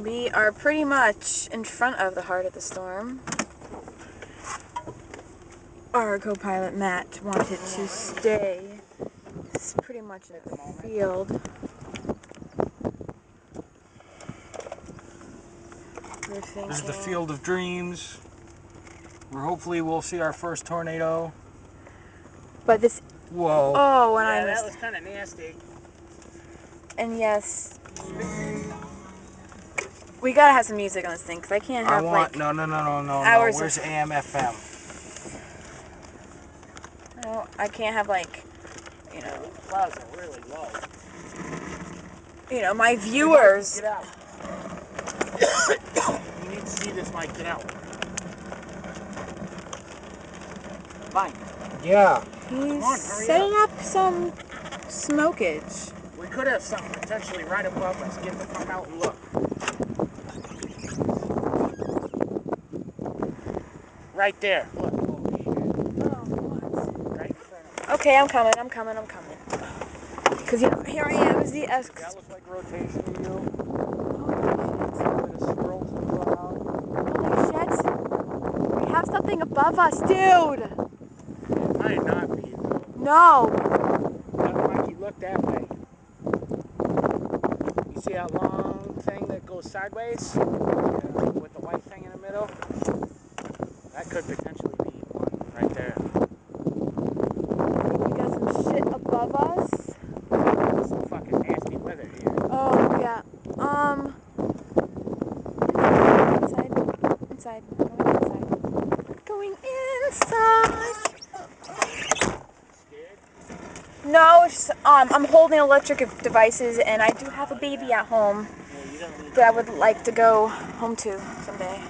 We are pretty much in front of the heart of the storm. Our co-pilot Matt wanted to stay. It's pretty much in the field. We're thinking... This is the field of dreams. Where hopefully we'll see our first tornado. But this... Whoa. Oh, and yeah, I missed. That was kind of nasty. And yes... We gotta have some music on this thing, because I can't have like... No. Hours Where's AM, FM? No, I can't have like... You know... The clouds are really low. You know, my viewers... Get out. You need to see this, Mike. Get out. Mike. Yeah. He's setting up some smokage. We could have something potentially right above us. Get the fuck out and look. Right there. Look. Oh, shit. Oh, what? Right in front of us. Okay, I'm coming. Because here I am as the S. That was like rotation to you. Holy shit. We have something above us, dude. It might not be, though. No. Mikey, look that way. You see that long thing that goes sideways? With the white thing in the middle? That could potentially be one right there. We got some shit above us. Some fucking nasty weather here. Oh, yeah. Inside. Going inside. Scared? No, it's just, I'm holding electric devices, and I do have a baby at home that I would like to go home to someday.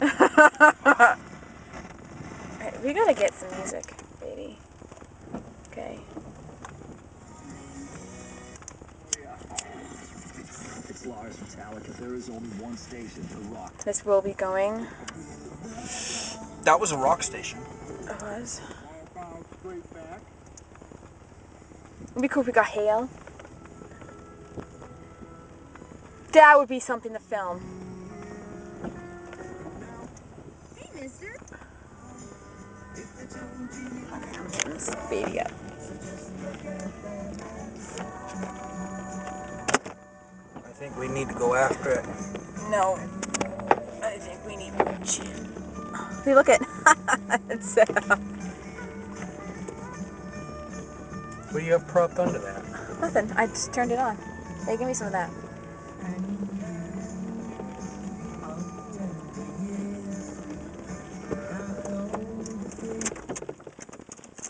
Alright, we gotta get some music, baby. Okay. It's Lars Metallica. There is only one station for rock. This will be going. That was a rock station. It was. It'd be cool if we got hail. That would be something to film. Hey, mister. Okay, I'm getting this baby up. I think we need to go after it. No. I think we need more chin. See, look at it's set up. What do you have propped under that? Nothing. I just turned it on. Hey, give me some of that.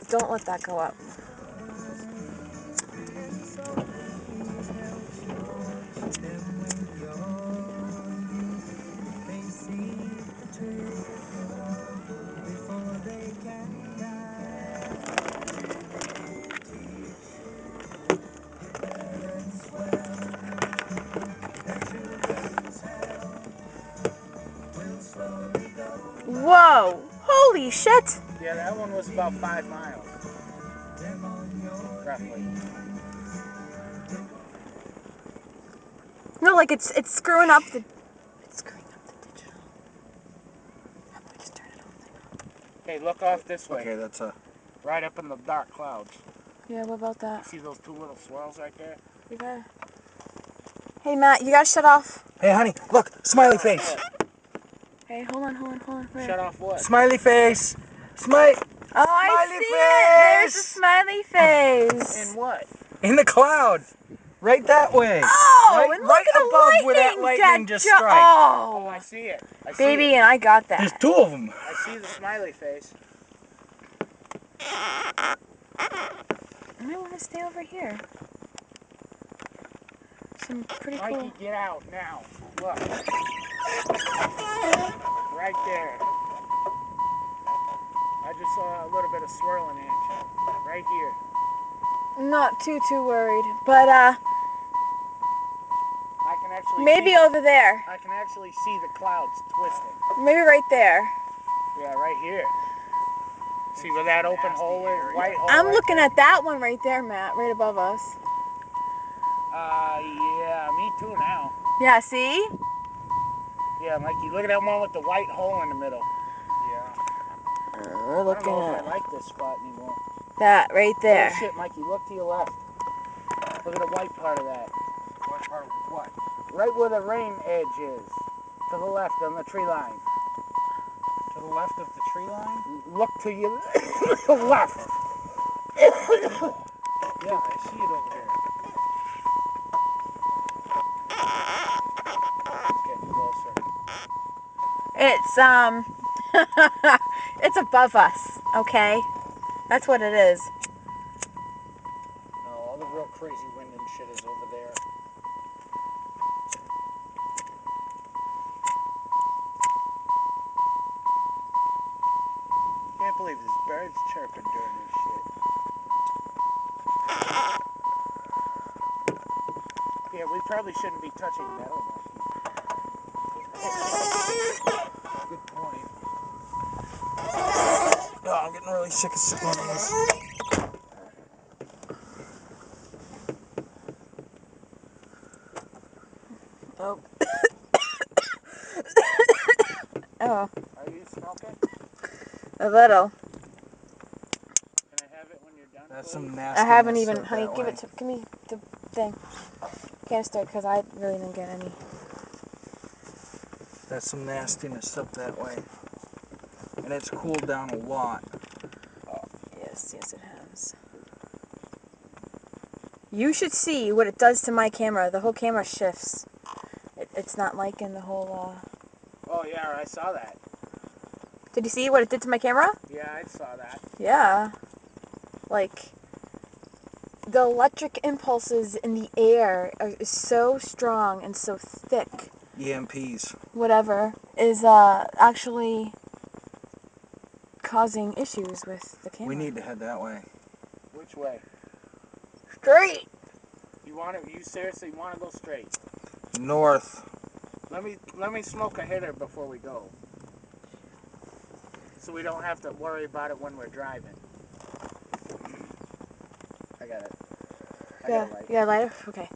Don't let that go up. Whoa! Holy shit! Yeah, that one was about 5 miles. Roughly. No, like it's screwing up the. It's screwing up the digital. How about we just turn it off? Hey, look off this way. Okay, that's a... Right up in the dark clouds. Yeah, what about that? See those two little swirls right there? Okay. Hey Matt, you gotta shut off. Hey, honey, look! Smiley face! Hey, hold on. Where? Shut off what? Smiley face! Smile! Oh, I see it! There's a smiley face! In what? In the cloud! Right that way! Oh, right, and look at the above where that lightning just struck. Oh, I see it. I see baby, it. and I got that. There's 2 of them. I see the smiley face. I might want to stay over here. Some pretty cool... Mikey, get out now. Look. Right there. I just saw a little bit of swirling action. Right here. Not too worried, but I can actually maybe over there. I can actually see the clouds twisting. Maybe right there. Yeah, right here. See where that open hole is? White hole. I'm right looking there? at that one right there, Matt, right above us. Yeah, me too now. Yeah, see? Yeah, Mikey, look at that one with the white hole in the middle. Yeah. We're I looking don't know if I at like this spot anymore. that right there. Oh shit, Mikey, look to your left. Look at the white part of that. What part of what? Right where the rain edge is. To the left on the tree line. To the left of the tree line? Look to your left. Yeah, I see it over here. It's getting closer. It's it's above us, okay? That's what it is. No, all the real crazy wind and shit is over there. Can't believe there's birds chirping during this shit. Yeah, we probably shouldn't be touching metal, Mikey. Good point. Oh, I'm getting really sick of sitting on this. Oh. Oh, Are you smoking? a little. Can I have it when you're done? That's please? some nasty. I haven't even, honey, give me the thing. Canister, because I really didn't get any. That's some nastiness up that way. And it's cooled down a lot. Yes, yes it has. You should see what it does to my camera. The whole camera shifts. It's not like in the whole, Oh yeah, I saw that. Did you see what it did to my camera? Yeah, I saw that. Yeah. Like, the electric impulses in the air are so strong and so thick, EMPs. whatever, is actually causing issues with the camera. We need to head that way. Which way? Straight! You seriously want to go straight? North. Let me smoke a hitter before we go. So we don't have to worry about it when we're driving. I got it. I got a light. Yeah, lighter? Okay.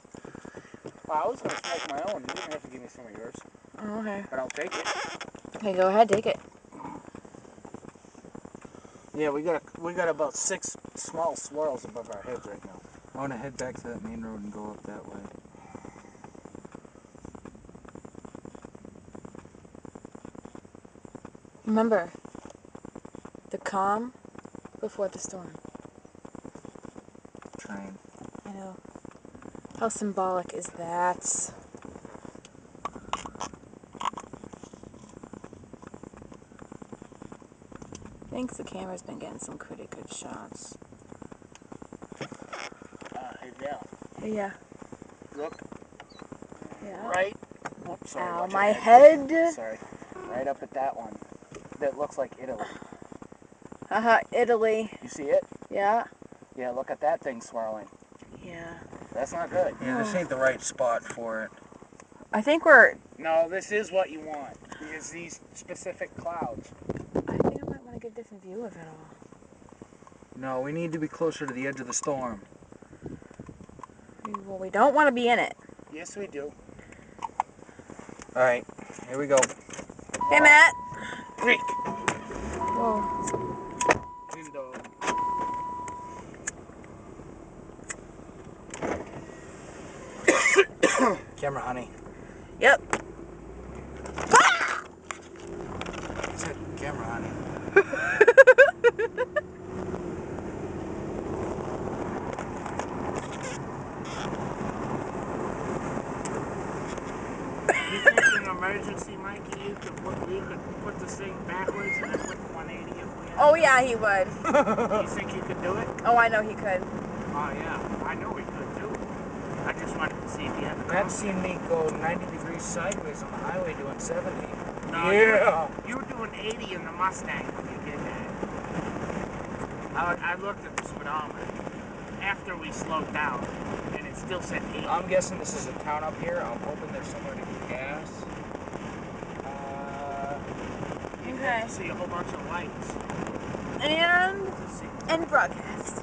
Well, I was going to smoke my own. You didn't have to give me some of yours. Oh, okay. But I'll take it. Okay, go ahead, take it. Yeah, we got about 6 small swirls above our heads right now. I want to head back to that main road and go up that way. Remember, the calm before the storm. Train. I know. How symbolic is that? Thanks, the camera's been getting some pretty good shots. Yeah. Yeah. Look. Yeah. Right. Oops, sorry. Ow, watch your my head. Sorry. Right up at that one. That looks like Italy. Italy. You see it? Yeah. Yeah, look at that thing swirling. Yeah. That's not good. Yeah, this ain't the right spot for it. I think we're... No, this is what you want. Is these specific clouds. I think I might want to get a different view of it all. No, we need to be closer to the edge of the storm. Well, we don't want to be in it. Yes, we do. Alright, here we go. Hey, Matt. Creek. Whoa. Window. Camera, honey. Yep. I said camera, honey. You think in an emergency, Mikey, you could put this thing backwards and then put 180 if we had Oh, to? yeah, he would. You think you could do it? Oh, I know he could. Oh, yeah. I know we could, too. I just wanted to see if you had the Matt's seen me go 90 degrees sideways on the highway doing 70. No, Yeah. you were doing 80 in the Mustang when you did that. I looked at the speedometer after we slowed down, and it still said 80. I'm guessing this is a town up here. I'm hoping there's somewhere to get gas. You Okay. see a whole bunch of lights. And to see. broadcast.